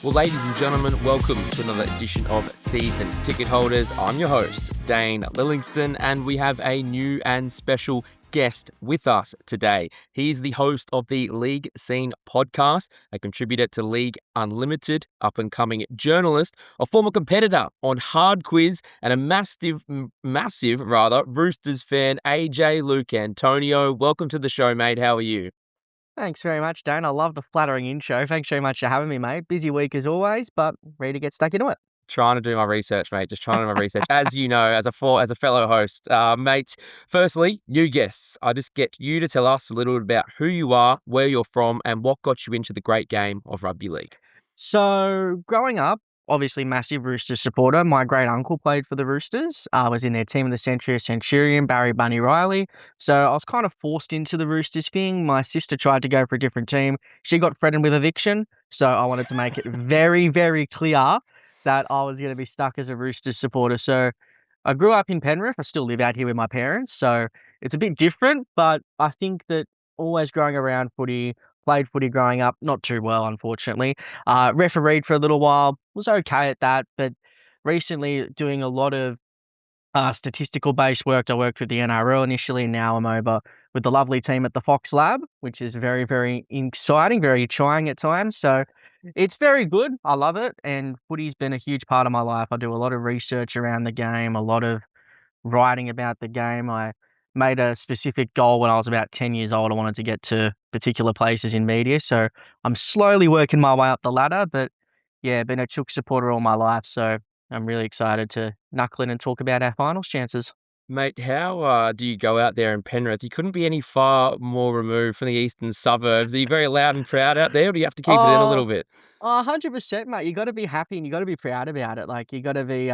Well, ladies and gentlemen, welcome to another edition of Season Ticket Holders. I'm your host, Dane Lillingston, and we have a new and special guest with us today. He's the host of the League Scene podcast, a contributor to League Unlimited, up-and-coming journalist, a former competitor on Hard Quiz, and a massive Roosters fan, AJ Lucantonio. Welcome to the show, mate. How are you? Thanks very much, Dane. I love the flattering intro. Thanks very much for having me, mate. Busy week as always, but ready to get stuck into it. Trying to do my research, mate. Just trying to do my research. As you know, as a fellow host, mate. Firstly, new guests. I just get you to tell us a little bit about who you are, where you're from, and what got you into the great game of rugby league. So, growing up, obviously massive Roosters supporter. My great uncle played for the Roosters. I was in their team of the century, Centurion, Barry Bunny Riley. So I was kind of forced into the Roosters thing. My sister tried to go for a different team. She got threatened with eviction. So I wanted to make it very, very clear that I was going to be stuck as a Roosters supporter. So I grew up in Penrith. I still live out here with my parents. So it's a bit different, but I think that always growing around footy, played footy growing up, not too well, unfortunately. Refereed for a little while, was okay at that, but recently doing a lot of statistical based work. I worked with the NRL initially, and now I'm over with the lovely team at the Fox Lab, which is very, very exciting, very trying at times. So it's very good. I love it, and footy's been a huge part of my life. I do a lot of research around the game, a lot of writing about the game. I made a specific goal when I was about 10 years old. I wanted to get to particular places in media. So I'm slowly working my way up the ladder, but yeah, been a Chook supporter all my life. So I'm really excited to knuckle in and talk about our finals chances. Mate, how do you go out there in Penrith? You couldn't be any far more removed from the eastern suburbs. Are you very loud and proud out there, or do you have to keep it in a Oh, little bit? 100%, mate. You got to be happy and you got to be proud about it. Like, you got to be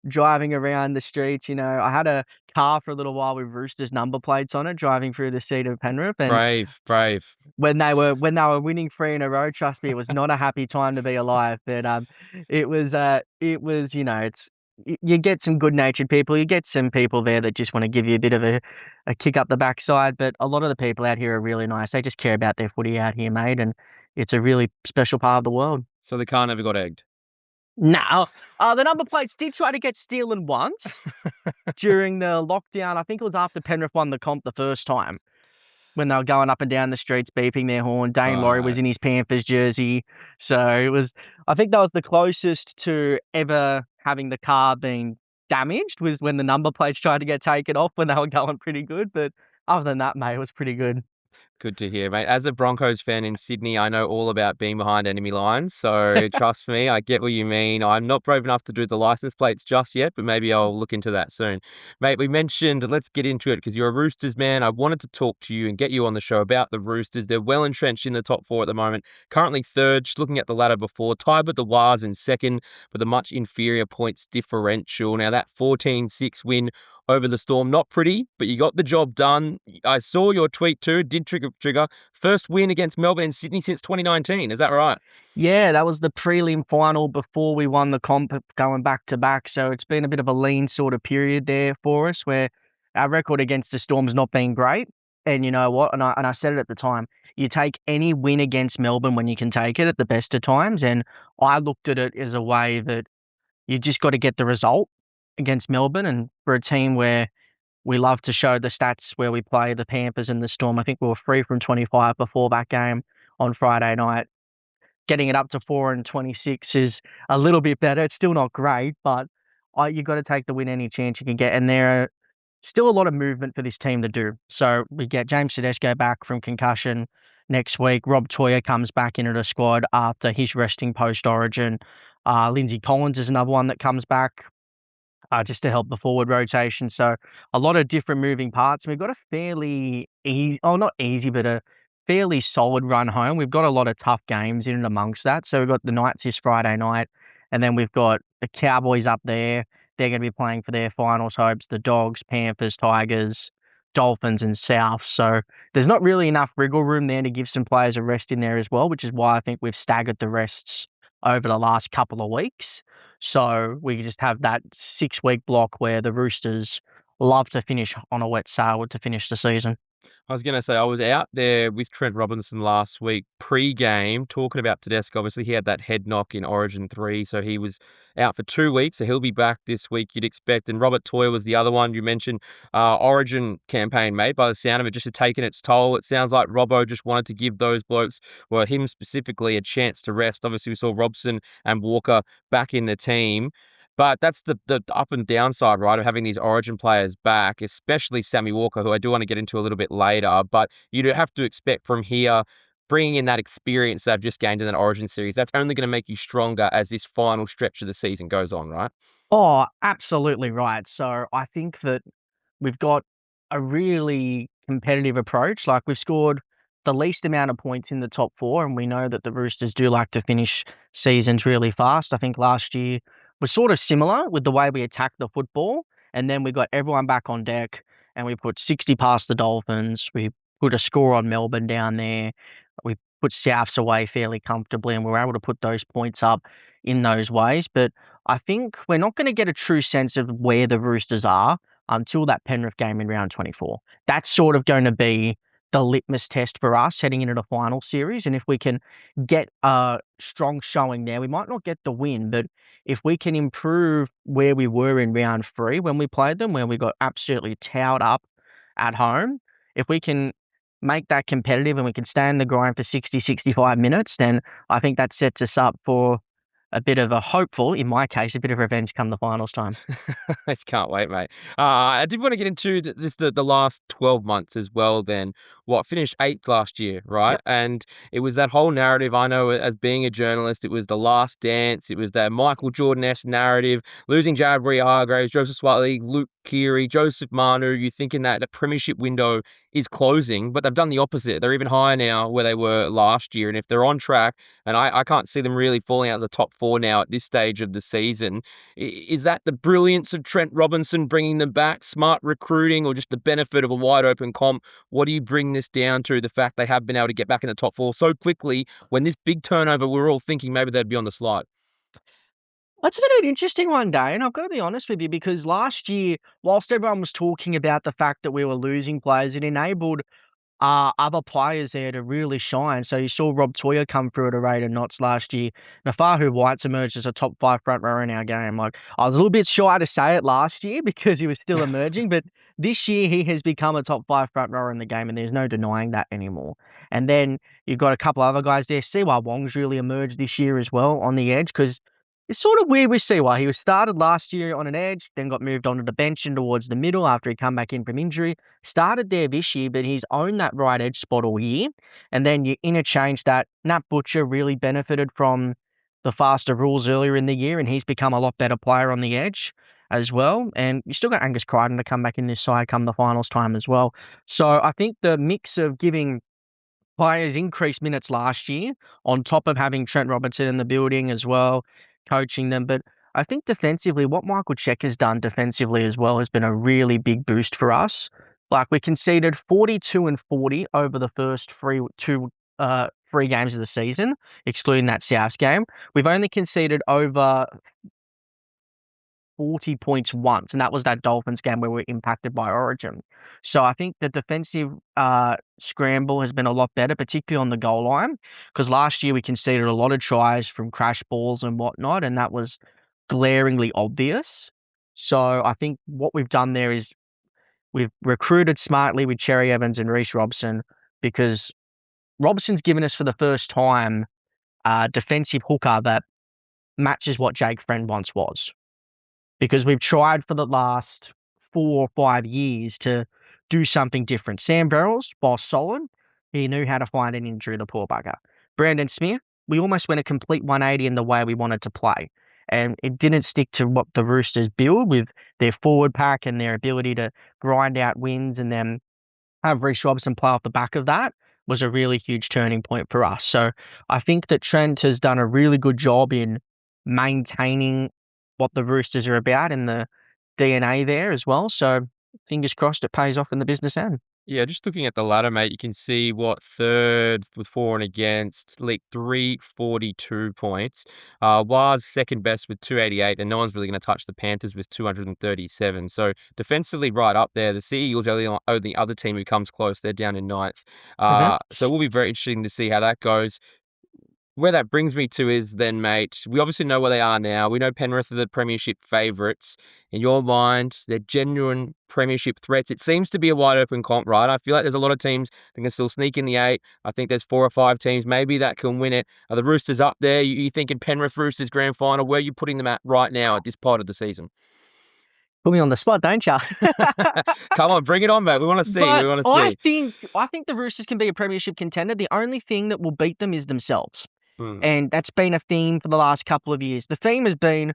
driving around the streets. I had a car for a little while with Roosters number plates on it, driving through the city of Penrith, and Brave, brave. when they were winning 3 in a row, trust me, it was not a happy time to be alive. But it's you get some good-natured people. You get some people there that just want to give you a bit of a kick up the backside. But a lot of the people out here are really nice. They just care about their footy out here, mate, and it's a really special part of the world. So the car never got egged. Now, the number plates did try to get stolen once during the lockdown. I think it was after Penrith won the comp the first time, when they were going up and down the streets beeping their horn. Dane Laurie was Right. in his Panthers jersey. So I think that was the closest to ever having the car being damaged, was when the number plates tried to get taken off when they were going pretty good. But other than that, mate, it was pretty good. Good to hear, mate. As a Broncos fan in Sydney, I know all about being behind enemy lines. So trust me, I get what you mean. I'm not brave enough to do the license plates just yet, but maybe I'll look into that soon. Mate, we mentioned, let's get into it because you're a Roosters man. I wanted to talk to you and get you on the show about the Roosters. They're well entrenched in the top four at the moment. Currently third, just looking at the ladder before, tied with the Wars in second, with a much inferior points differential. Now that 14-6 win over the Storm. Not pretty, but you got the job done. I saw your tweet too. Did trigger. First win against Melbourne and Sydney since 2019. Is that right? Yeah, that was the prelim final before we won the comp, going back to back. So it's been a bit of a lean sort of period there for us, where our record against the Storm's not been great. And you know what? And I said it at the time. You take any win against Melbourne when you can take it at the best of times. And I looked at it as a way that you just got to get the result against Melbourne. And for a team where we love to show the stats where we play the Panthers and the Storm, I think we were 3 from 25 before that game on Friday night. Getting it up to 4 and 26 is a little bit better. It's still not great, but you got to take the win any chance you can get. And there are still a lot of movement for this team to do. So we get James Tedesco back from concussion next week. Rob Toya comes back into the squad after his resting post-Origin. Lindsay Collins is another one that comes back just to help the forward rotation. So a lot of different moving parts. We've got a fairly easy, oh, not easy, but a fairly solid run home. We've got a lot of tough games in and amongst that. So we've got the Knights this Friday night, and then we've got the Cowboys up there. They're going to be playing for their finals hopes. The Dogs, Panthers, Tigers, Dolphins, and South. So there's not really enough wriggle room there to give some players a rest in there as well, which is why I think we've staggered the rests over the last couple of weeks. So we just have that 6-week block where the Roosters love to finish on a wet sail to finish the season. I was going to say, I was out there with Trent Robinson last week pre-game talking about Tedesco. Obviously, he had that head knock in Origin 3, so he was out for 2 weeks, so he'll be back this week, you'd expect. And Robert Toy was the other one you mentioned. Origin campaign, mate, by the sound of it, just had taken its toll. It sounds like Robbo just wanted to give those blokes, well, him specifically, a chance to rest. Obviously, we saw Robson and Walker back in the team. But that's the up and downside, right, of having these Origin players back, especially Sammy Walker, who I do want to get into a little bit later. But you do have to expect from here, bringing in that experience they've just gained in that Origin series, that's only going to make you stronger as this final stretch of the season goes on, right? Oh, absolutely right. So I think that we've got a really competitive approach. Like we've scored the least amount of points in the top four, and we know that the Roosters do like to finish seasons really fast. I think last year was sort of similar with the way we attacked the football, and then we got everyone back on deck, and we put 60 past the Dolphins. We put a score on Melbourne down there. We put Souths away fairly comfortably, and we were able to put those points up in those ways. But I think we're not going to get a true sense of where the Roosters are until that Penrith game in round 24. That's sort of going to be the litmus test for us heading into the final series. And if we can get a strong showing there, we might not get the win, but if we can improve where we were in round 3 when we played them, where we got absolutely towed up at home, if we can make that competitive and we can stand the grind for 60, 65 minutes, then I think that sets us up for a bit of a hopeful, in my case, a bit of revenge come the finals time. I can't wait, mate. I did want to get into the last 12 months as well then. What, finished 8th last year, right? Yep. And it was that whole narrative, I know as being a journalist, it was the last dance, it was that Michael Jordan-esque narrative, losing Jabri Hargraves, Joseph Swatley, Luke Keary, Joseph Manu, you're thinking that the premiership window is closing, but they've done the opposite. They're even higher now where they were last year, and if they're on track, and I can't see them really falling out of the top 4 now at this stage of the season. Is that the brilliance of Trent Robinson bringing them back, smart recruiting, or just the benefit of a wide open comp? What do you bring this down to, the fact they have been able to get back in the top 4 so quickly when this big turnover, we're all thinking maybe they'd be on the slide? That's been an interesting one, Day, and I've got to be honest with you because last year, whilst everyone was talking about the fact that we were losing players, it enabled other players there to really shine. So you saw Rob Toyer come through at a rate of knots last year. Nafahu White's emerged as a top 5 front rower in our game. Like I was a little bit shy to say it last year because he was still emerging, but this year he has become a top 5 front rower in the game, and there's no denying that anymore. And then you've got a couple other guys there. Siwa Wong's really emerged this year as well on the edge because it's sort of weird with Siwa. He was started last year on an edge, then got moved onto the bench and towards the middle after he come back in from injury. Started there this year, but he's owned that right edge spot all year. And then you interchange that. Nat Butcher really benefited from the faster rules earlier in the year, and he's become a lot better player on the edge as well. And you still got Angus Crichton to come back in this side come the finals time as well. So I think the mix of giving players increased minutes last year, on top of having Trent Robinson in the building as well, coaching them. But I think defensively, what Michael Check has done defensively as well has been a really big boost for us. Like we conceded 42 and 40 over the first three games of the season, excluding that Souths game. We've only conceded over 40 points once, and that was that Dolphins game where we were impacted by Origin. So I think the defensive scramble has been a lot better, particularly on the goal line, because last year we conceded a lot of tries from crash balls and whatnot, and that was glaringly obvious. So I think what we've done there is we've recruited smartly with Cherry Evans and Reece Robson, because Robson's given us for the first time a defensive hooker that matches what Jake Friend once was, because we've tried for the last 4 or 5 years to do something different. Sam Verrills, while solid, he knew how to find an injury, the poor bugger. Brandon Smith, we almost went a complete 180 in the way we wanted to play. And it didn't stick to what the Roosters build with their forward pack and their ability to grind out wins, and then have Reece Robson play off the back of that was a really huge turning point for us. So I think that Trent has done a really good job in maintaining what the Roosters are about in the DNA there as well. So fingers crossed it pays off in the business end. Yeah, just looking at the ladder, mate, you can see what third with for and against, leaked 342 points. Was second best with 288, and no one's really going to touch the Panthers with 237. So defensively, right up there. The Sea Eagles are the only other team who comes close. They're down in ninth. Mhm. So it will be very interesting to see how that goes. Where that brings me to is then, mate, we obviously know where they are now. We know Penrith are the premiership favourites. In your mind, they're genuine premiership threats. It seems to be a wide open comp, right? I feel like there's a lot of teams that can still sneak in the 8. I think there's 4 or 5 teams maybe that can win it. Are the Roosters up there? You thinking Penrith Roosters grand final? Where are you putting them at right now at this part of the season? Put me on the spot, don't you? Come on, bring it on, mate. We want to see. We But want to I see. think I think the Roosters can be a premiership contender. The only thing that will beat them is themselves. Hmm. And that's been a theme for the last couple of years. The theme has been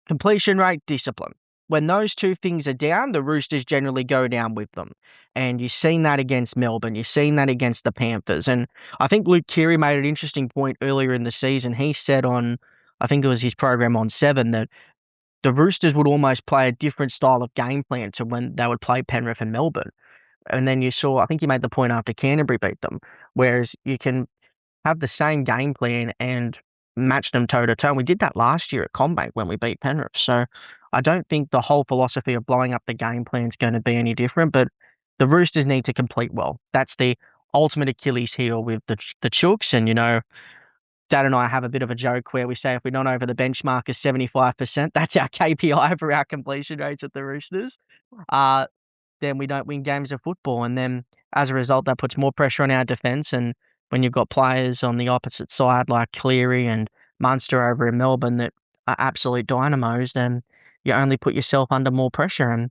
completion rate, discipline. When those two things are down, the Roosters generally go down with them. And you've seen that against Melbourne. You've seen that against the Panthers. And I think Luke Keary made an interesting point earlier in the season. He said on, I think it was his program on Seven, that the Roosters would almost play a different style of game plan to when they would play Penrith and Melbourne. And then you saw, I think he made the point after Canterbury beat them, whereas you can have the same game plan and match them toe to toe. We did that last year at Combank when we beat Penrith. So I don't think the whole philosophy of blowing up the game plan is going to be any different, but the Roosters need to complete well. That's the ultimate Achilles heel with the Chooks. And, Dad and I have a bit of a joke where we say if we're not over the benchmark of 75%, that's our KPI for our completion rates at the Roosters. Uh, then we don't win games of football. And then as a result, that puts more pressure on our defence. And when you've got players on the opposite side like Cleary and Munster over in Melbourne that are absolute dynamos, then you only put yourself under more pressure. And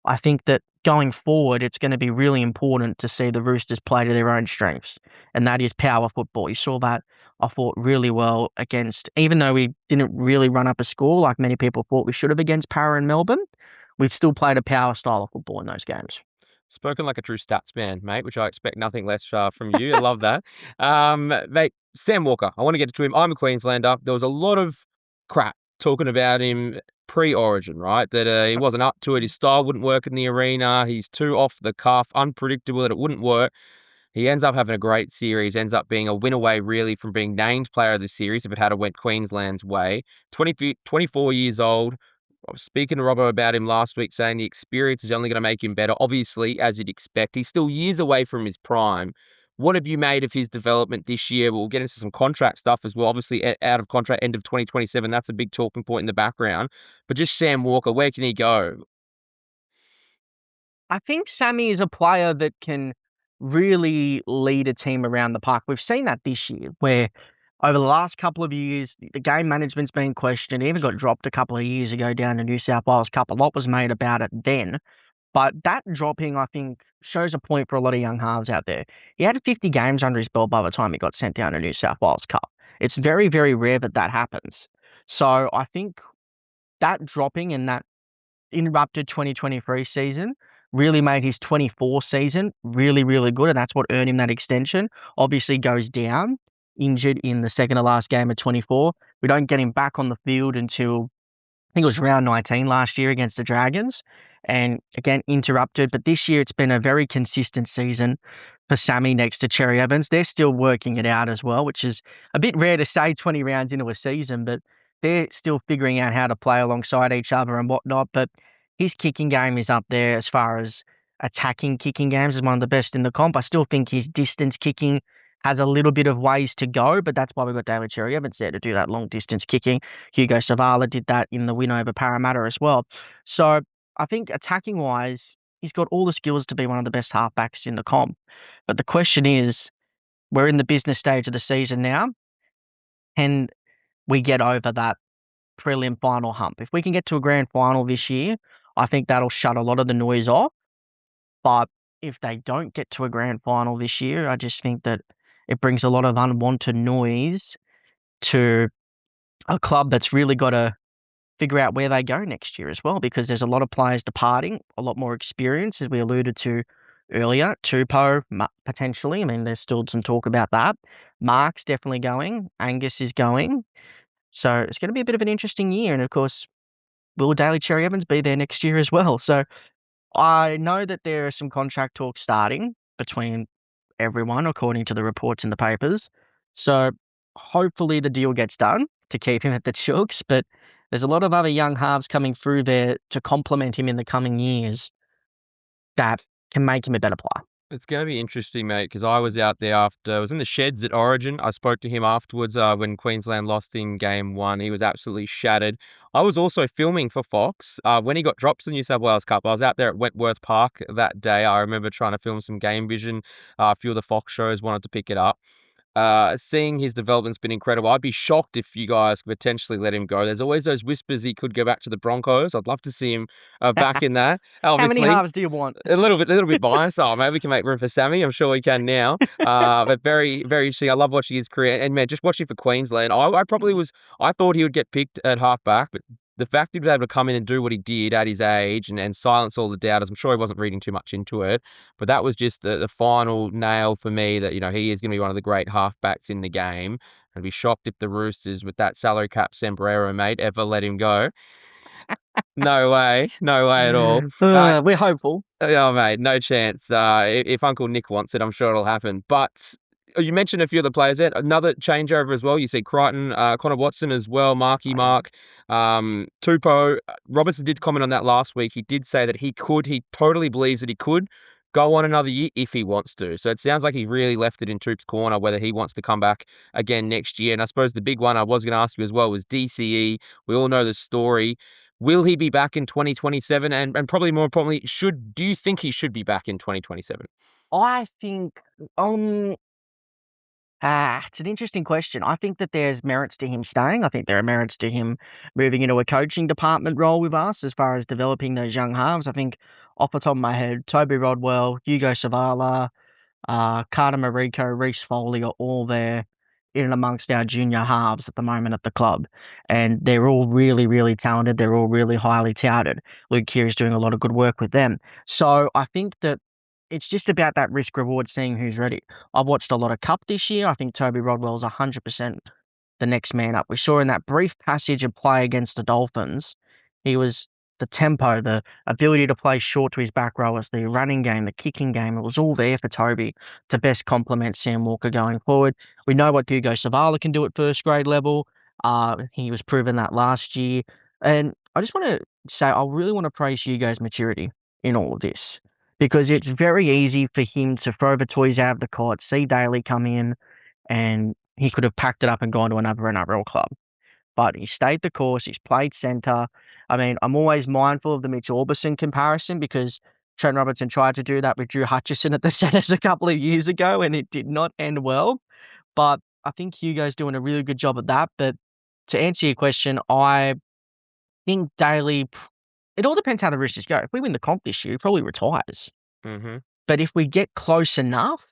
I think that going forward, it's going to be really important to see the Roosters play to their own strengths, and that is power football. You saw that, I thought, really well against, even though we didn't really run up a score like many people thought we should have against Para and Melbourne, we still played a power style of football in those games. Spoken like a true stats man, mate, which I expect nothing less from you. I love that. Mate, Sam Walker, I want to get to him. I'm a Queenslander. There was a lot of crap talking about him pre-Origin, right? That he wasn't up to it. His style wouldn't work in the arena. He's too off the cuff, unpredictable, that it wouldn't work. He ends up having a great series, ends up being a win away, really, from being named player of the series if it had went Queensland's way. 24 years old. I was speaking to Robbo about him last week, saying the experience is only going to make him better. Obviously, as you'd expect, he's still years away from his prime. What have you made of his development this year? We'll get into some contract stuff as well. Obviously, out of contract, end of 2027. That's a big talking point in the background. But just Sam Walker, where can he go? I think Sammy is a player that can really lead a team around the park. We've seen that this year, where over the last couple of years, the game management's been questioned. It even got dropped a couple of years ago down to New South Wales Cup. A lot was made about it then. But that dropping, I think, shows a point for a lot of young halves out there. He had 50 games under his belt by the time he got sent down to New South Wales Cup. It's very, very rare that that happens. So I think that dropping and that interrupted 2023 season really made his 24 season really, really good, and that's what earned him that extension. Obviously goes down, injured in the second to last game of 24. We don't get him back on the field until I think it was round 19 last year against the Dragons, and again interrupted. But this year it's been a very consistent season for Sammy next to Cherry Evans. They're still working it out as well, which is a bit rare to say 20 rounds into a season, but they're still figuring out how to play alongside each other and whatnot. But his kicking game is up there as far as attacking kicking games is one of the best in the comp. I still think his distance kicking has a little bit of ways to go, but that's why we've got David Cherry Evans there to do that long distance kicking. Hugo Savala did that in the win over Parramatta as well. So I think attacking wise, he's got all the skills to be one of the best halfbacks in the comp. But the question is, we're in the business stage of the season now. Can we get over that prelim final hump? If we can get to a grand final this year, I think that'll shut a lot of the noise off. But if they don't get to a grand final this year, I just think that it brings a lot of unwanted noise to a club that's really got to figure out where they go next year as well, because there's a lot of players departing, a lot more experience, as we alluded to earlier. Tupou, potentially. I mean, there's still some talk about that. Mark's definitely going. Angus is going. So it's going to be a bit of an interesting year. And of course, will Daly Cherry Evans be there next year as well? So I know that there are some contract talks starting between everyone, according to the reports in the papers. So hopefully the deal gets done to keep him at the Chooks, but there's a lot of other young halves coming through there to complement him in the coming years that can make him a better player. It's going to be interesting, mate, because I was out there I was in the sheds at Origin. I spoke to him afterwards when Queensland lost in game 1. He was absolutely shattered. I was also filming for Fox when he got dropped to the New South Wales Cup. I was out there at Wentworth Park that day. I remember trying to film some game vision. A few of the Fox shows wanted to pick it up. Seeing his development's been incredible. I'd be shocked if you guys could potentially let him go. There's always those whispers he could go back to the Broncos. I'd love to see him back in that. How many Obviously, halves do you want? a little bit biased. Oh, maybe we can make room for Sammy. I'm sure we can now. But very, very interesting. I love watching his career. And man, just watching for Queensland, I thought he would get picked at halfback, but the fact he was able to come in and do what he did at his age and silence all the doubters, I'm sure he wasn't reading too much into it, but that was just the final nail for me that, he is going to be one of the great halfbacks in the game. I'd be shocked if the Roosters, with that salary cap sombrero, mate, ever let him go. No way. No way at all. We're hopeful. Oh, mate, no chance. If Uncle Nick wants it, I'm sure it'll happen. But you mentioned a few of the players there. Another changeover as well. You see Crichton, Connor Watson as well, Marky Mark, Tupou. Robertson did comment on that last week. He did say that he totally believes that he could go on another year if he wants to. So it sounds like he really left it in Toop's corner whether he wants to come back again next year. And I suppose the big one I was going to ask you as well was DCE. We all know the story. Will he be back in 2027? And probably more importantly, do you think he should be back in 2027? I think, it's an interesting question. I think that there's merits to him staying. I think there are merits to him moving into a coaching department role with us as far as developing those young halves. I think off the top of my head, Toby Rodwell, Hugo Savala, Carter Mariko, Reece Foley are all there in and amongst our junior halves at the moment at the club. And they're all really, really talented. They're all really highly touted. Luke Keary's doing a lot of good work with them. So I think that it's just about that risk reward, seeing who's ready. I've watched a lot of Cup this year. I think Toby Rodwell's 100% the next man up. We saw in that brief passage of play against the Dolphins, he was the tempo, the ability to play short to his back rowers, the running game, the kicking game. It was all there for Toby to best complement Sam Walker going forward. We know what Hugo Savala can do at first grade level. He was proven that last year. And I just want to say, I really want to praise Hugo's maturity in all of this, because it's very easy for him to throw the toys out of the cot, see Daly come in, and he could have packed it up and gone to another NRL club. But he stayed the course. He's played centre. I mean, I'm always mindful of the Mitch Orbison comparison, because Trent Robertson tried to do that with Drew Hutchison at the centres a couple of years ago, and it did not end well. But I think Hugo's doing a really good job at that. But to answer your question, I think Daly, it all depends how the Roosters go. If we win the comp this year, he probably retires. Mm-hmm. But if we get close enough,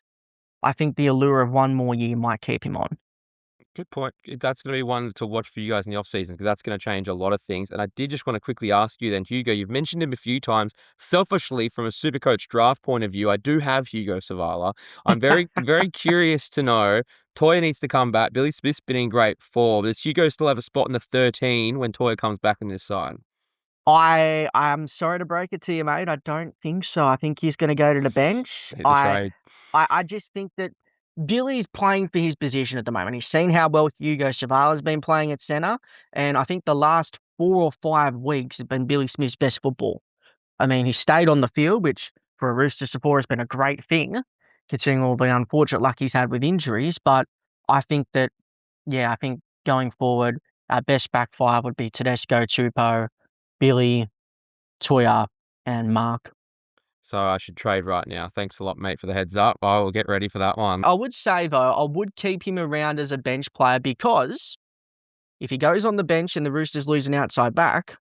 I think the allure of one more year might keep him on. Good point. That's going to be one to watch for you guys in the off-season, because that's going to change a lot of things. And I did just want to quickly ask you then, Hugo, you've mentioned him a few times. Selfishly, from a Supercoach draft point of view, I do have Hugo Savala. I'm very, very curious to know, Toya needs to come back. Billy Smith's been in great form. Does Hugo still have a spot in the 13 when Toya comes back in this side? I'm sorry to break it to you, mate. I don't think so. I think he's going to go to the bench. Hit the trade. I just think that Billy's playing for his position at the moment. He's seen how well Hugo Savala's been playing at centre, and I think the last 4 or 5 weeks have been Billy Smith's best football. I mean, he stayed on the field, which for a Rooster supporter has been a great thing, considering all the unfortunate luck he's had with injuries. But I think that, I think going forward, our best back five would be Tedesco, Tupou, Billy, Toya, and Mark. So I should trade right now. Thanks a lot, mate, for the heads up. I will get ready for that one. I would say, though, I would keep him around as a bench player, because if he goes on the bench and the Roosters lose an outside back,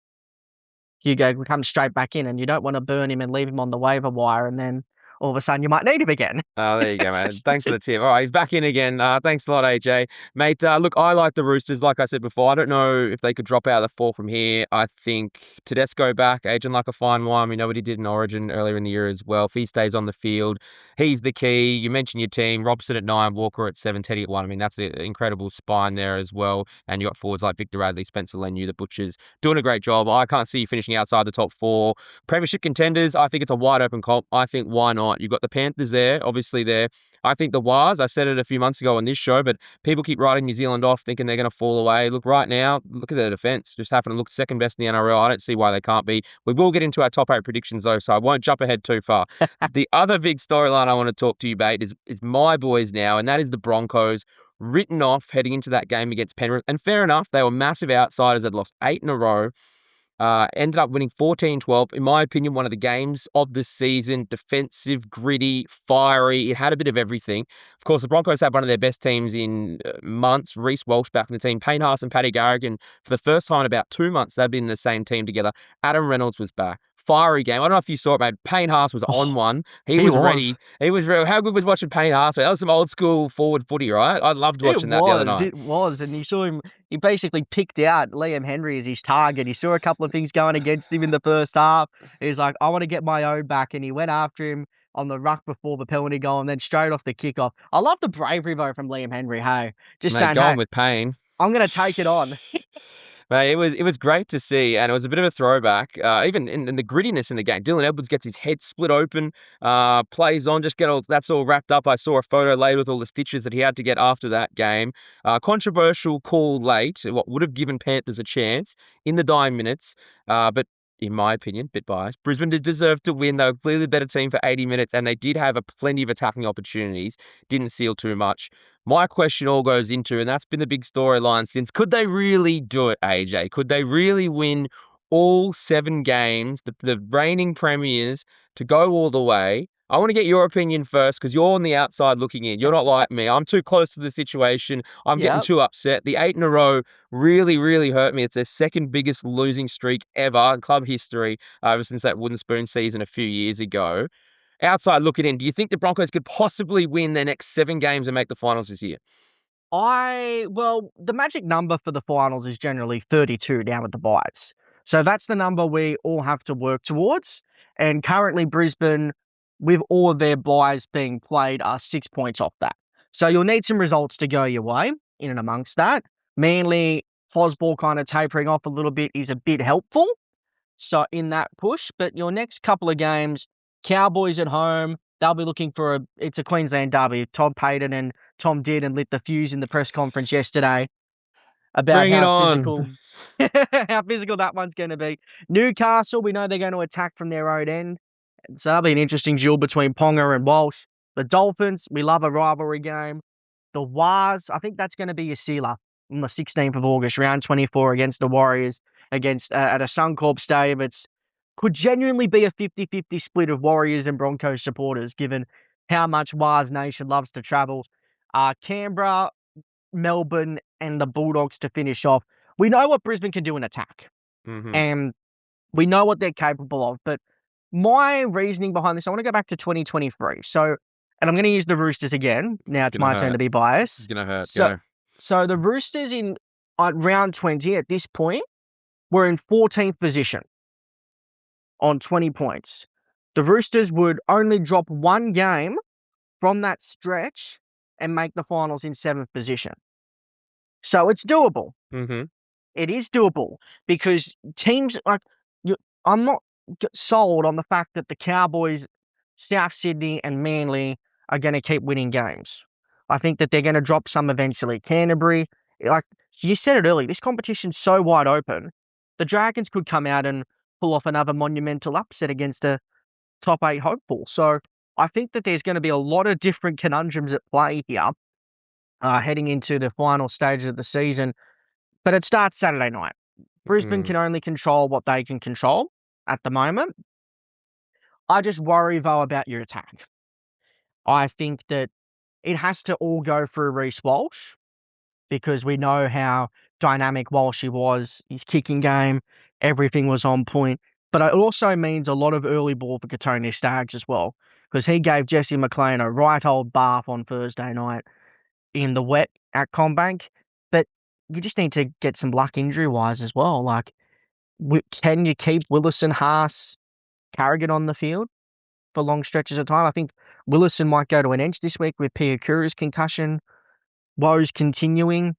Hugo will come straight back in, and you don't want to burn him and leave him on the waiver wire and then all of a sudden you might need him again. Oh, there you go, mate. Thanks for the tip. All right, he's back in again. Thanks a lot, AJ. Mate, look, I like the Roosters, like I said before. I don't know if they could drop out of the four from here. I think Tedesco back, aging like a fine wine. We know what he did in Origin earlier in the year as well. If he stays on the field, he's the key. You mentioned your team. Robson at 9, Walker at 7, Teddy at 1. I mean, that's an incredible spine there as well. And you got forwards like Victor Radley, Spencer Leniu, the Butchers, doing a great job. I can't see you finishing outside the top 4. Premiership contenders, I think it's a wide open comp. I think why not? You've got the Panthers there, obviously there. I think the Wars, I said it a few months ago on this show, but people keep writing New Zealand off thinking they're going to fall away. Look, right now, look at their defence. Just happen to look second best in the NRL. I don't see why they can't be. We will get into our top 8 predictions though, so I won't jump ahead too far. The other big storyline I want to talk to you about is my boys now, and that is the Broncos. Written off heading into that game against Penrith. And fair enough, they were massive outsiders. They'd lost 8 in a row. Ended up winning 14-12. In my opinion, one of the games of the season. Defensive, gritty, fiery. It had a bit of everything. Of course, the Broncos had one of their best teams in months. Reece Walsh back in the team. Payne Haas and Paddy Garrigan. For the first time in about 2 months, they've been in the same team together. Adam Reynolds was back. Fiery game. I don't know if you saw it, mate. Payne Haas was on one. He was ready. He was real. How good was watching Payne Haas? That was some old school forward footy, right? I loved watching that the other night. It was. And you saw him, he basically picked out Liam Henry as his target. He saw a couple of things going against him in the first half. He's like, I want to get my own back. And he went after him on the ruck before the penalty goal and then straight off the kickoff. I love the bravery, though, from Liam Henry. Hey, just saying, going with Payne. I'm going to take it on. Mate, it was great to see, and it was a bit of a throwback, even in the grittiness in the game. Dylan Edwards gets his head split open, plays on, that's all wrapped up. I saw a photo later with all the stitches that he had to get after that game. Controversial call late, what would have given Panthers a chance in the dying minutes, but in my opinion, bit biased. Brisbane deserved to win. They were clearly the better team for 80 minutes, and they did have plenty of attacking opportunities. Didn't seal too much. My question all goes into, and that's been the big storyline since, could they really do it, AJ? Could they really win all 7 games, the reigning premiers, to go all the way? I want to get your opinion first because you're on the outside looking in. You're not like me. I'm too close to the situation. I'm getting too upset. The 8 in a row really, really hurt me. It's their second biggest losing streak ever in club history ever since that wooden spoon season a few years ago. Outside looking in, do you think the Broncos could possibly win their next 7 games and make the finals this year? Well, the magic number for the finals is generally 32 down with the byes. So that's the number we all have to work towards. And currently Brisbane, with all of their byes being played, are 6 points off that. So you'll need some results to go your way in and amongst that. Manly, Fosball kind of tapering off a little bit is a bit helpful. So in that push, but your next couple of games, Cowboys at home, they'll be looking for it's a Queensland derby. Todd Payton and Tom Dearden lit the fuse in the press conference yesterday about how physical that one's going to be. Newcastle, we know they're going to attack from their own end. So that'll be an interesting duel between Ponga and Walsh. The Dolphins, we love a rivalry game. The Wars, I think that's going to be a sealer on the 16th of August, round 24 against the Warriors, against at a Suncorp Stadium. It's could genuinely be a 50-50 split of Warriors and Broncos supporters, given how much Wars Nation loves to travel. Canberra, Melbourne, and the Bulldogs to finish off. We know what Brisbane can do in attack, and we know what they're capable of. But my reasoning behind this, I want to go back to 2023. So, and I'm going to use the Roosters again. Now it's my turn to be biased. It's going to hurt. So the Roosters in round 20 at this point were in 14th position on 20 points. The Roosters would only drop 1 game from that stretch and make the finals in 7th position. So it's doable. It is doable because teams like I'm not sold on the fact that the Cowboys, South Sydney, and Manly are going to keep winning games. I think that they're going to drop some eventually. Canterbury, like you said it earlier, this competition's so wide open. The Dragons could come out and pull off another monumental upset against a top 8 hopeful. So I think that there's going to be a lot of different conundrums at play here heading into the final stages of the season. But it starts Saturday night. Brisbane can only control what they can control at the moment. I just worry, though, about your attack. I think that it has to all go through Reece Walsh because we know how dynamic Walshy was. His kicking game, everything was on point. But it also means a lot of early ball for Katonia Staggs as well. because he gave Jesse McLean a right old bath on Thursday night in the wet at Combank. But you just need to get some luck injury wise as well. Like, can you keep Willison, Haas, Carrigan on the field for long stretches of time? I think Willison might go to an edge this week with Piakura's concussion woes continuing.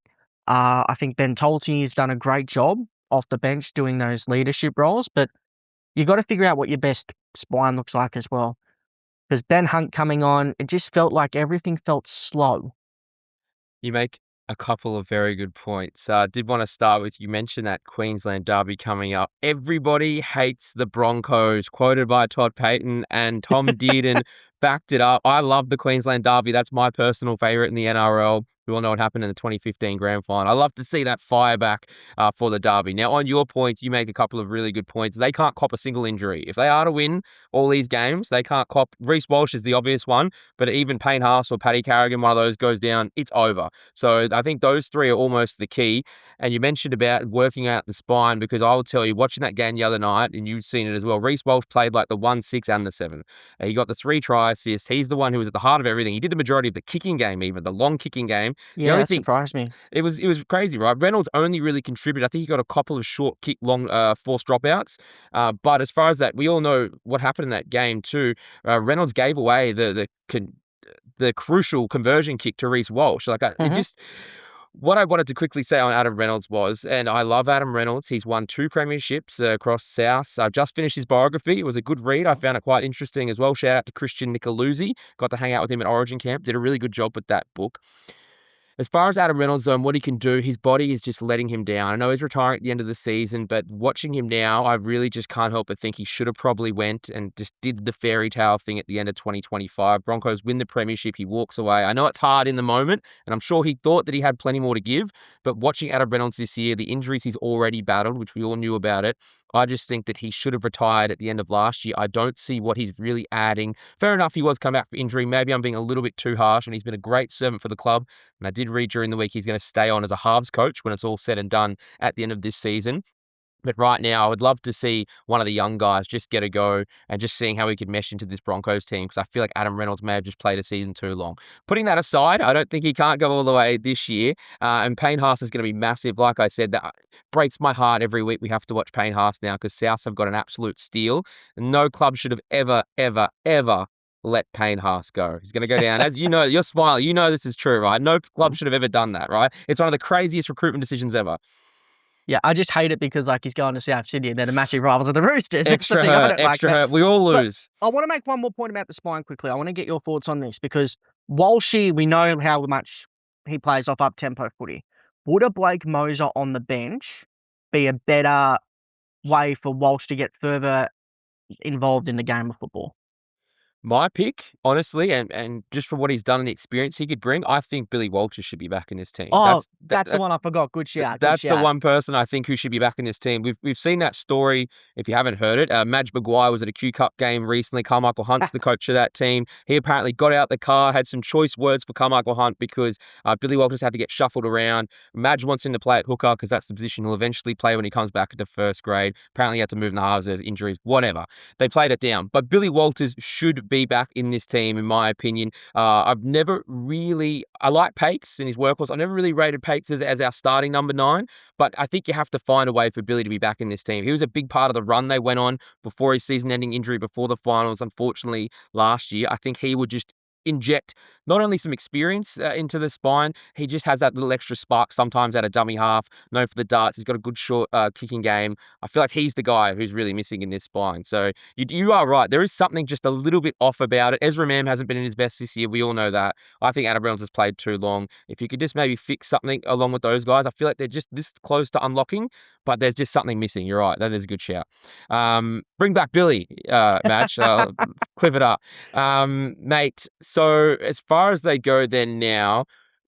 I think Ben Tolty has done a great job off the bench doing those leadership roles, but you got to figure out what your best spine looks like as well. Because Ben Hunt coming on, it just felt like everything felt slow. You make a couple of very good points. I did want to start with, you mentioned that Queensland derby coming up. Everybody hates the Broncos, quoted by Todd Payton, and Tom Dearden backed it up. I love the Queensland derby. That's my personal favourite in the NRL. We all know what happened in the 2015 grand final. I love to see that fire back for the derby. Now, on your points, you make a couple of really good points. They can't cop a single injury. If they are to win all these games, they can't cop. Reece Walsh is the obvious one, but even Payne Haas or Paddy Carrigan, one of those goes down, it's over. So I think those three are almost the key. And you mentioned about working out the spine, because I will tell you, watching that game the other night, and you've seen it as well, Reece Walsh played like the 1, 6 and the 7. He got the 3 try assists. He's the one who was at the heart of everything. He did the majority of the kicking game, even the long kicking game. The Yeah, only that thing, surprised me. it was crazy, right? Reynolds only really contributed. I think he got a couple of short kick, long forced dropouts. But as far as that, we all know what happened in that game too. Reynolds gave away the crucial conversion kick to Reece Walsh. Like it just. What I wanted to quickly say on Adam Reynolds was, and I love Adam Reynolds, he's won 2 premierships across South. I've just finished his biography. It was a good read. I found it quite interesting as well. Shout out to Christian Nicolouzzi. Got to hang out with him at Origin Camp. Did a really good job with that book. As far as Adam Reynolds, though, and what he can do, his body is just letting him down. I know he's retiring at the end of the season, but watching him now, I really just can't help but think he should have probably went and just did the fairy tale thing at the end of 2025. Broncos win the premiership. He walks away. I know it's hard in the moment, and I'm sure he thought that he had plenty more to give, but watching Adam Reynolds this year, the injuries he's already battled, which we all knew about it, I just think that he should have retired at the end of last year. I don't see what he's really adding. Fair enough, he was come back for injury. Maybe I'm being a little bit too harsh, and he's been a great servant for the club. And I did read during the week he's going to stay on as a halves coach when it's all said and done at the end of this season. But right now, I would love to see one of the young guys just get a go and just seeing how he could mesh into this Broncos team, because I feel like Adam Reynolds may have just played a season too long. Putting that aside, I don't think he can't go all the way this year. And Payne Haas is going to be massive. Like I said, that breaks my heart every week we have to watch Payne Haas now, because Souths have got an absolute steal. No club should have ever, ever, ever let Payne Haas go. He's going to go down. As you know, you're smiling. You know this is true, right? No club should have ever done that, right? It's one of the craziest recruitment decisions ever. Yeah, I just hate it because like he's going to South Sydney and they're the massive rivals of the Roosters. Extra hurt. We all lose. But I want to make one more point about the spine quickly. I want to get your thoughts on this because Walshy, we know how much he plays off up-tempo footy. Would a Blake Moser on the bench be a better way for Walsh to get further involved in the game of football? My pick, honestly, and just for what he's done and the experience he could bring, I think Billy Walters should be back in this team. Oh, that's the one I forgot. Good shout. That's the one person I think who should be back in this team. We've seen that story, if you haven't heard it. Madge Maguire was at a Q Cup game recently. Carmichael Hunt's the coach of that team. He apparently got out the car, had some choice words for Carmichael Hunt because Billy Walters had to get shuffled around. Madge wants him to play at hooker because that's the position he'll eventually play when he comes back into first grade. Apparently he had to move in the halves, there's injuries, whatever. They played it down. But Billy Walters should be back in this team, in my opinion. I've never really... I like Pakes and his workhorse. I've never really rated Pakes as our starting number 9, but I think you have to find a way for Billy to be back in this team. He was a big part of the run they went on before his season-ending injury, before the finals, unfortunately, last year. I think he would just inject not only some experience into the spine, he just has that little extra spark sometimes at a dummy half, known for the darts. He's got a good short kicking game. I feel like he's the guy who's really missing in this spine. So you are right. There is something just a little bit off about it. Ezra Mam hasn't been in his best this year. We all know that. I think Adam Reynolds has played too long. If you could just maybe fix something along with those guys, I feel like they're just this close to unlocking, but there's just something missing. You're right. That is a good shout. Bring back Billy, Madge. Clip it up. Mate, so as far as they go then now,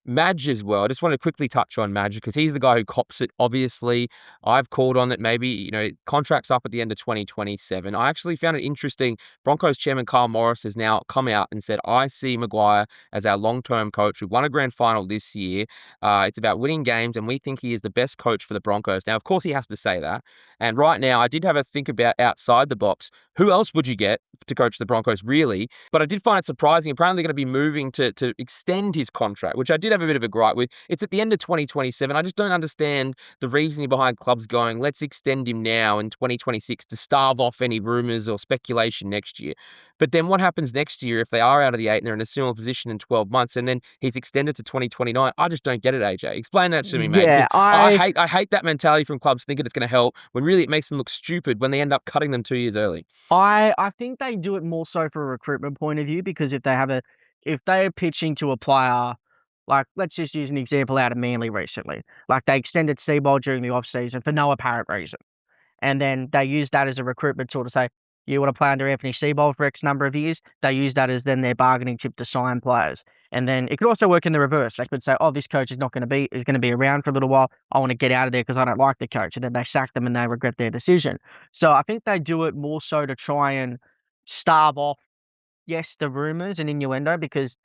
Madge as well. I just want to quickly touch on Madge because he's the guy who cops it. Obviously, I've called on that maybe, contract's up at the end of 2027. I actually found it interesting. Broncos chairman Kyle Morris has now come out and said, I see Maguire as our long-term coach. We won a grand final this year. It's about winning games, and we think he is the best coach for the Broncos. Now, of course, he has to say that. And right now, I did have a think about outside the box. Who else would you get to coach the Broncos, really? But I did find it surprising. Apparently, going to be moving to extend his contract, which I did have a bit of a gripe with. It's at the end of 2027. I just don't understand the reasoning behind clubs going, let's extend him now in 2026 to starve off any rumours or speculation next year. But then what happens next year if they are out of the 8 and they're in a similar position in 12 months and then he's extended to 2029? I just don't get it, AJ. Explain that to me, mate. Yeah, I hate that mentality from clubs thinking it's going to help when really it makes them look stupid when they end up cutting them 2 years early. I think they do it more so for a recruitment point of view because if they're pitching to a player, like let's just use an example out of Manly recently. Like they extended Seabold during the off season for no apparent reason. And then they use that as a recruitment tool to say, you want to play under Anthony Seabold for X number of years. They use that as then their bargaining chip to sign players. And then it could also work in the reverse. They could say, oh, this coach is going to be around for a little while. I want to get out of there because I don't like the coach. And then they sack them and they regret their decision. So I think they do it more so to try and starve off, yes, the rumors and innuendo because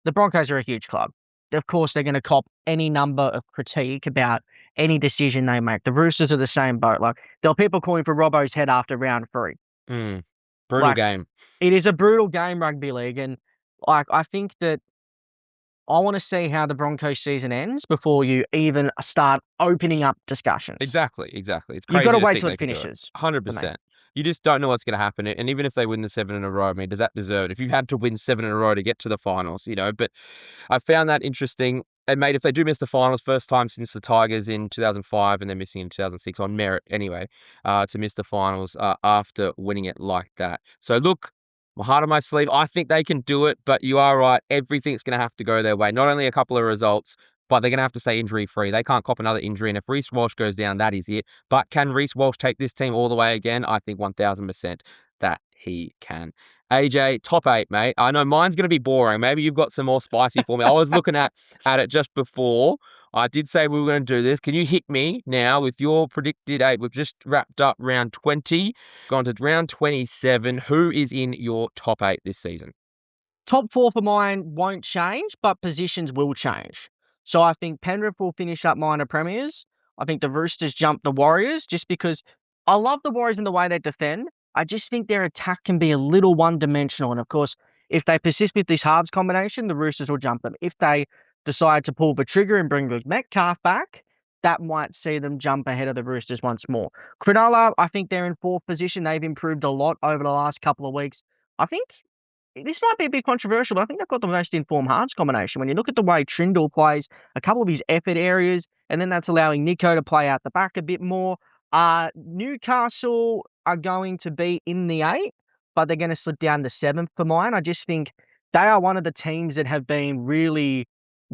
the Broncos are a huge club. Of course, they're going to cop any number of critique about any decision they make. The Roosters are the same boat. Like, there are people calling for Robbo's head after round 3. Brutal Like, game. it is a brutal game, rugby league. And, like, I think that I want to see how the Broncos season ends before you even start opening up discussions. Exactly. It's You've crazy got to to wait think till they it could do it. finishes. 100%. You just don't know what's going to happen. And even if they win the 7 in a row, I mean, does that deserve it? If you've had to win 7 in a row to get to the finals, but I found that interesting. And mate, if they do miss the finals, first time since the Tigers in 2005 and they're missing in 2006 on merit anyway, to miss the finals after winning it like that. So look, my heart on my sleeve, I think they can do it, but you are right. Everything's going to have to go their way. Not only a couple of results, but they're going to have to stay injury-free. They can't cop another injury, and if Reece Walsh goes down, that is it. But can Reece Walsh take this team all the way again? I think 1,000% that he can. AJ, top 8, mate. I know mine's going to be boring. Maybe you've got some more spicy for me. I was looking at it just before. I did say we were going to do this. Can you hit me now with your predicted 8? We've just wrapped up round 20, gone to round 27. Who is in your top 8 this season? Top 4 for mine won't change, but positions will change. So I think Penrith will finish up minor premiers. I think the Roosters jump the Warriors just because I love the Warriors in the way they defend. I just think their attack can be a little one-dimensional. And of course, if they persist with this halves combination, the Roosters will jump them. If they decide to pull the trigger and bring Luke Metcalf back, that might see them jump ahead of the Roosters once more. Cronulla, I think they're in 4th position. They've improved a lot over the last couple of weeks. I think this might be a bit controversial, but I think they've got the most informed halves combination. When you look at the way Trindle plays, a couple of his effort areas, and then that's allowing Nico to play out the back a bit more. Newcastle are going to be in the 8, but they're going to slip down to 7th for mine. I just think they are one of the teams that have been really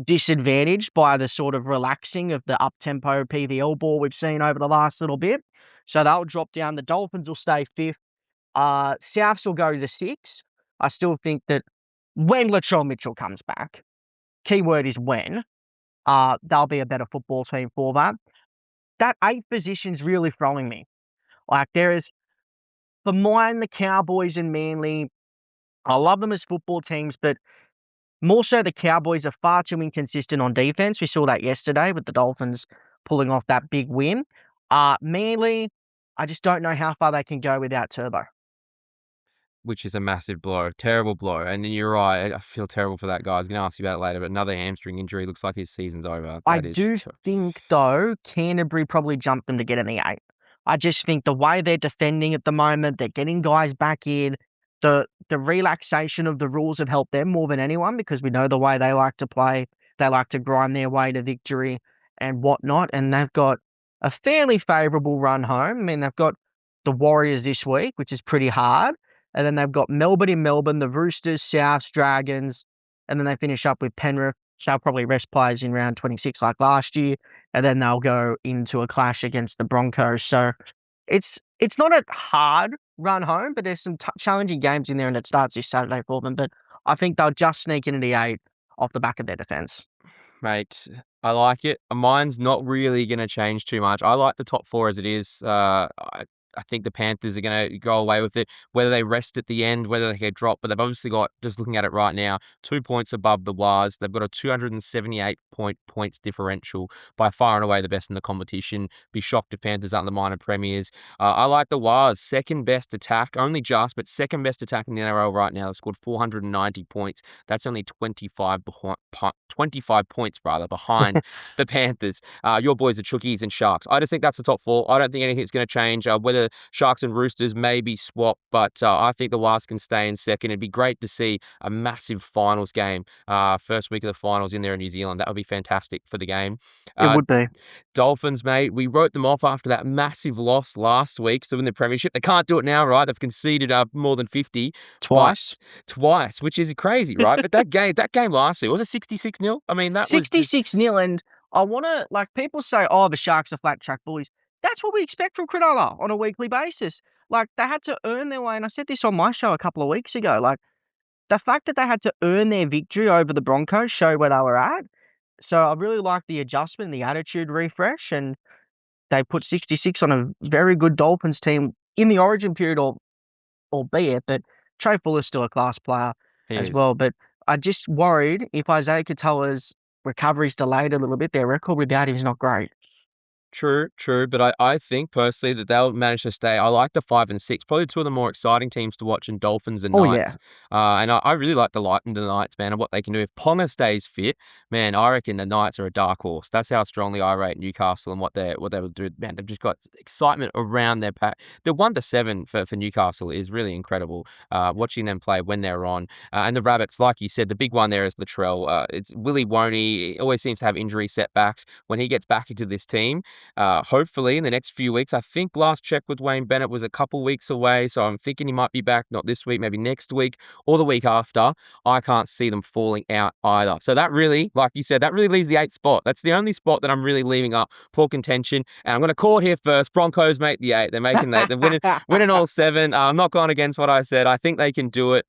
disadvantaged by the sort of relaxing of the up-tempo PVL ball we've seen over the last little bit. So they'll drop down. The Dolphins will stay 5th. Souths will go to 6. I still think that when Latrell Mitchell comes back, keyword is when, they'll be a better football team for that. That 8th position's really throwing me. Like for mine, the Cowboys and Manly, I love them as football teams, but more so the Cowboys are far too inconsistent on defense. We saw that yesterday with the Dolphins pulling off that big win. Manly, I just don't know how far they can go without Turbo. Which is a massive blow. Terrible blow. And you're right. I feel terrible for that guy. I was going to ask you about it later, but another hamstring injury. Looks like his season's over. I do think, though, Canterbury probably jumped them to get in the 8. I just think the way they're defending at the moment, they're getting guys back in. The relaxation of the rules have helped them more than anyone because we know the way they like to play. They like to grind their way to victory and whatnot. And they've got a fairly favourable run home. I mean, they've got the Warriors this week, which is pretty hard. And then they've got Melbourne in Melbourne, the Roosters, Souths, Dragons. And then they finish up with Penrith. They'll probably rest players in round 26 like last year. And then they'll go into a clash against the Broncos. So it's not a hard run home, but there's some challenging games in there, and it starts this Saturday for them. But I think they'll just sneak into the 8 off the back of their defence. Mate, I like it. Mine's not really going to change too much. I like the top four as it is. I think the Panthers are going to go away with it. Whether they rest at the end, whether they get dropped, but they've obviously got, just looking at it right now, 2 points above the Wars. They've got a 278 points differential, by far and away the best in the competition. Be shocked if Panthers aren't the minor premiers. I like the Wars, second best attack, only just, but second best attack in the NRL right now. They've scored 490 points. That's only 25 points behind the Panthers. Your boys are Chookies and Sharks. I just think that's the top four. I don't think anything's going to change. Whether Sharks and Roosters maybe swap, but I think the Wasps can stay in second. It'd be great to see a massive finals game, first week of the finals in there in New Zealand. That would be fantastic for the game. It would be. Dolphins, mate, we wrote them off after that massive loss last week. So in the Premiership, they can't do it now, right? They've conceded more than 50. Twice. Twice, which is crazy, right? But that game last week, was it 66-0? I mean, that was just 66-0, and I wanna people say, "Oh, the Sharks are flat track bullies." That's what we expect from Cronulla on a weekly basis. Like, they had to earn their way, and I said this on my show a couple of weeks ago, like, the fact that they had to earn their victory over the Broncos showed where they were at. So I really like the adjustment, the attitude refresh, and they put 66 on a very good Dolphins team in the Origin period, albeit that Trey Fuller's still a class player he as is. well. But I just worried if Isaiah Katoa's recovery's delayed a little bit, their record without him is not great. True, but I think personally that they'll manage to stay. I like the 5 and 6, probably two of the more exciting teams to watch in Dolphins and Oh, yeah. Knights. And I really like the Knights, man, and what they can do. If Ponga stays fit, man, I reckon the Knights are a dark horse. That's how strongly I rate Newcastle and what they will do. Man, they've just got excitement around their pack. The 1-7 for Newcastle is really incredible. Watching them play when they're on, and the Rabbits, like you said, the big one there is Latrell. It's Willie Woney. He always seems to have injury setbacks when he gets back into this team. Hopefully in the next few weeks. I think last check with Wayne Bennett was a couple weeks away, so I'm thinking he might be back not this week, maybe next week or the week after. I can't see them falling out either. So that really, like you said, that really leaves the 8th spot. That's the only spot that I'm really leaving up for contention. And I'm going to call it here first. Broncos make the 8. They're winning all 7. I'm not going against what I said. I think they can do it.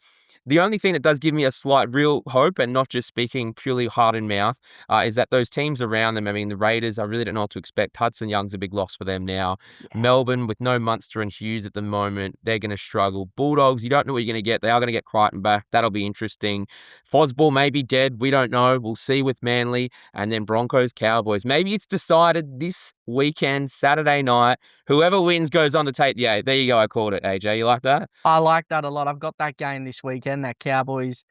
The only thing that does give me a slight real hope, and not just speaking purely heart and mouth, is that those teams around them, I mean, the Raiders, I really don't know what to expect. Hudson Young's a big loss for them now. Yeah. Melbourne, with no Munster and Hughes at the moment, they're going to struggle. Bulldogs, you don't know what you're going to get. They are going to get Crichton back. That'll be interesting. Fosball may be dead. We don't know. We'll see with Manly. And then Broncos, Cowboys. Maybe it's decided this weekend, Saturday night. Whoever wins goes on to take the 8. There you go. I called it, AJ. You like that? I like that a lot. I've got that game this weekend, that Cowboys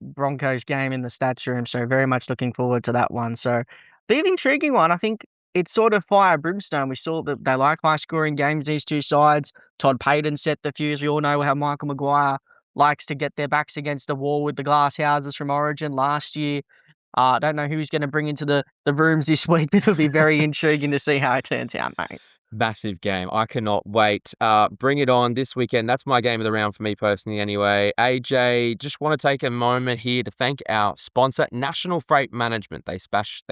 Broncos game in the Stats Room, so very much looking forward to that one. So, be an intriguing one. I think it's sort of fire brimstone. We saw that they like high scoring games, these two sides. Todd Payton set the fuse. We all know how Michael Maguire likes to get their backs against the wall with the glass houses from Origin last year. I don't know who he's going to bring into the rooms this week, but it'll be very intriguing to see how it turns out, mate. Massive game. I cannot wait. Bring it on this weekend. That's my game of the round for me personally anyway. AJ, just want to take a moment here to thank our sponsor, National Freight Management. They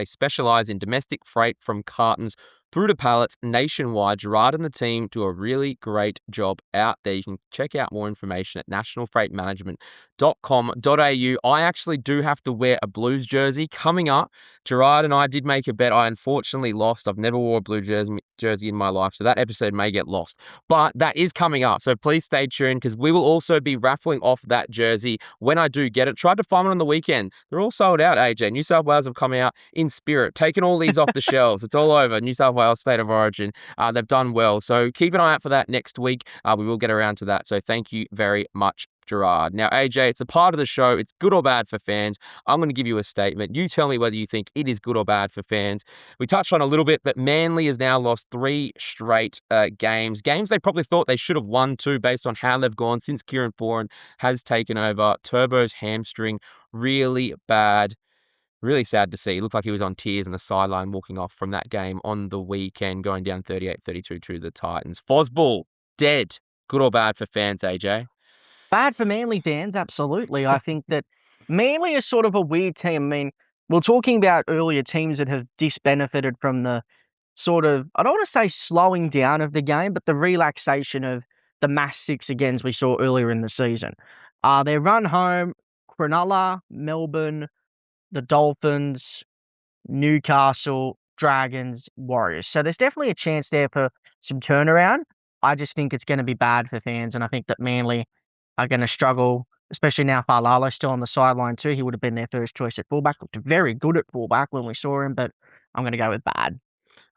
specialize in domestic freight from cartons through to pallets nationwide. Gerard and the team do a really great job out there. You can check out more information at nationalfreightmanagement.com.au. I actually do have to wear a Blues jersey coming up. Gerard and I did make a bet. I unfortunately lost. I've never wore a blue jersey in my life, so that episode may get lost. But that is coming up, so please stay tuned because we will also be raffling off that jersey when I do get it. Tried to find one on the weekend. They're all sold out, AJ. New South Wales have come out in spirit, taken all these off the shelves. It's all over. New South Wales State of Origin. They've done well, so keep an eye out for that next week. We will get around to that, so thank you very much, Gerard. Now, AJ, it's a part of the show. It's good or bad for fans. I'm going to give you a statement. You tell me whether you think it is good or bad for fans. We touched on a little bit, but Manly has now lost 3 straight games. Games they probably thought they should have won too, based on how they've gone since Kieran Foran has taken over. Turbo's hamstring, really bad. Really sad to see. It looked like he was on tears on the sideline walking off from that game on the weekend, going down 38-32 to the Titans. Fosball, dead. Good or bad for fans, AJ? Bad for Manly fans, absolutely. I think that Manly is sort of a weird team. I mean, we are talking about earlier teams that have disbenefited from the sort of, I don't want to say slowing down of the game, but the relaxation of the mass 6 agains we saw earlier in the season. They run home, Cronulla, Melbourne, the Dolphins. Newcastle, Dragons, Warriors. So there's definitely a chance there for some turnaround. I just think it's going to be bad for fans, and I think that Manly are going to struggle, especially now Falalo's still on the sideline too. He would have been their first choice at fullback. Looked very good at fullback when we saw him, but I'm going to go with bad.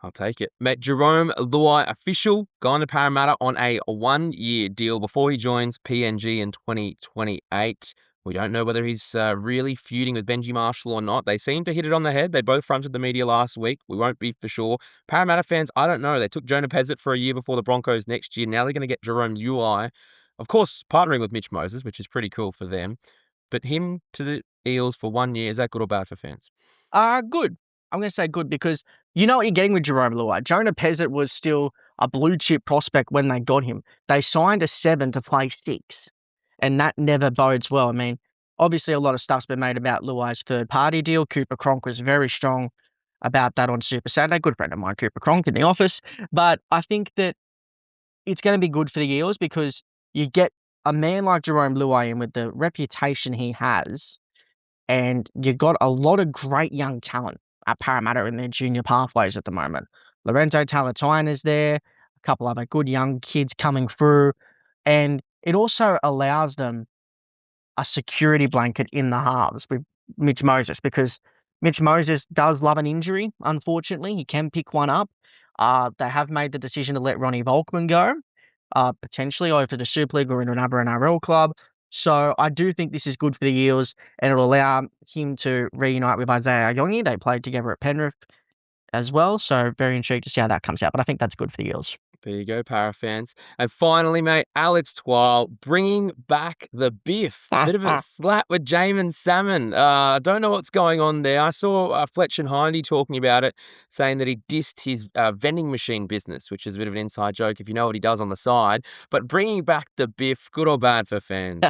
I'll take it. Met Jerome Luai official, gone to Parramatta on a 1-year deal before he joins PNG in 2028. We don't know whether he's really feuding with Benji Marshall or not. They seem to hit it on the head. They both fronted the media last week. We won't be for sure. Parramatta fans, I don't know. They took Jonah Pezzett for a year before the Broncos next year. Now they're going to get Jerome Luai. Of course, partnering with Mitch Moses, which is pretty cool for them. But him to the Eels for 1 year, is that good or bad for fans? Good. I'm going to say good because you know what you're getting with Jerome Luai. Jonah Pezzett was still a blue chip prospect when they got him. They signed a 7 to play 6, and that never bodes well. I mean, obviously a lot of stuff's been made about Luai's third party deal. Cooper Cronk was very strong about that on Super Saturday. Good friend of mine, Cooper Cronk, in the office. But I think that it's going to be good for the Eels because you get a man like Jerome Luai in with the reputation he has, and you got a lot of great young talent at Parramatta in their junior pathways at the moment. Lorenzo Talatine is there, a couple other good young kids coming through, and it also allows them a security blanket in the halves with Mitch Moses because Mitch Moses does love an injury, unfortunately. He can pick one up. They have made the decision to let Ronnie Volkman go, potentially either to the Super League or into another NRL club. So I do think this is good for the Eels, and it'll allow him to reunite with Isaiah Yongi. They played together at Penrith as well, so very intrigued to see how that comes out. But I think that's good for the Eels. There you go, Para fans. And finally, mate, Alex Twal bringing back the biff. Bit of a slap with Jamin Salmon. I don't know what's going on there. I saw Fletch and Hindy talking about it, saying that he dissed his vending machine business, which is a bit of an inside joke if you know what he does on the side. But bringing back the biff, good or bad for fans?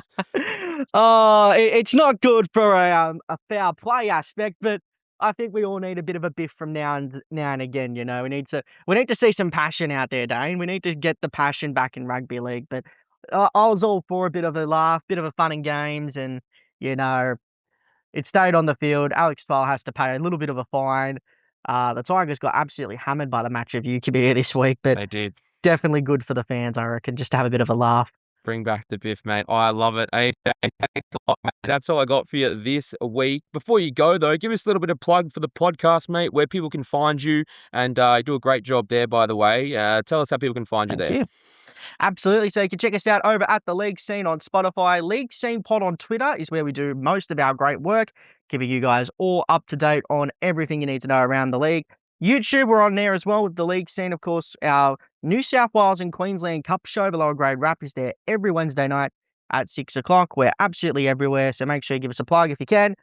It's not good for a foul play aspect, but I think we all need a bit of a biff from now and again. You know, we need to see some passion out there, Dane. We need to get the passion back in rugby league. But I was all for a bit of a laugh, bit of a fun and games, and you know, it stayed on the field. Alex Twal has to pay a little bit of a fine. The Tigers got absolutely hammered by the match review committee this week, but They did. definitely good for the fans, I reckon, just to have a bit of a laugh. Bring back the biff, mate. I love it. AJ, thanks a lot, mate. That's all I got for you this week. Before you go, though, give us a little bit of plug for the podcast, mate, where people can find you. And you do a great job there, by the way. Tell us how people can find you there. Thank you. Absolutely. So you can check us out over at the League Scene on Spotify. League Scene Pod on Twitter is where we do most of our great work, giving you guys all up to date on everything you need to know around the league. YouTube, we're on there as well with the League Scene. Of course, our New South Wales and Queensland Cup show, the Lower Grade Wrap, is there every Wednesday night at 6 o'clock. We're absolutely everywhere, so make sure you give us a plug if you can.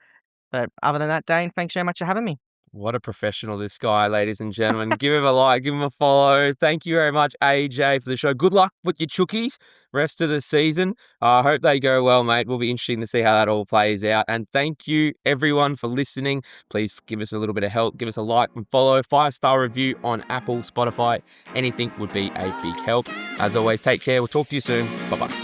But other than that, Dane, thanks very much for having me. What a professional, this guy, ladies and gentlemen. Give him a like, give him a follow. Thank you very much, AJ, for the show. Good luck with your chookies rest of the season. I hope they go well, mate. We'll be interesting to see how that all plays out. And thank you, everyone, for listening. Please give us a little bit of help. Give us a like and follow. 5-star review on Apple, Spotify. Anything would be a big help. As always, take care. We'll talk to you soon. Bye-bye.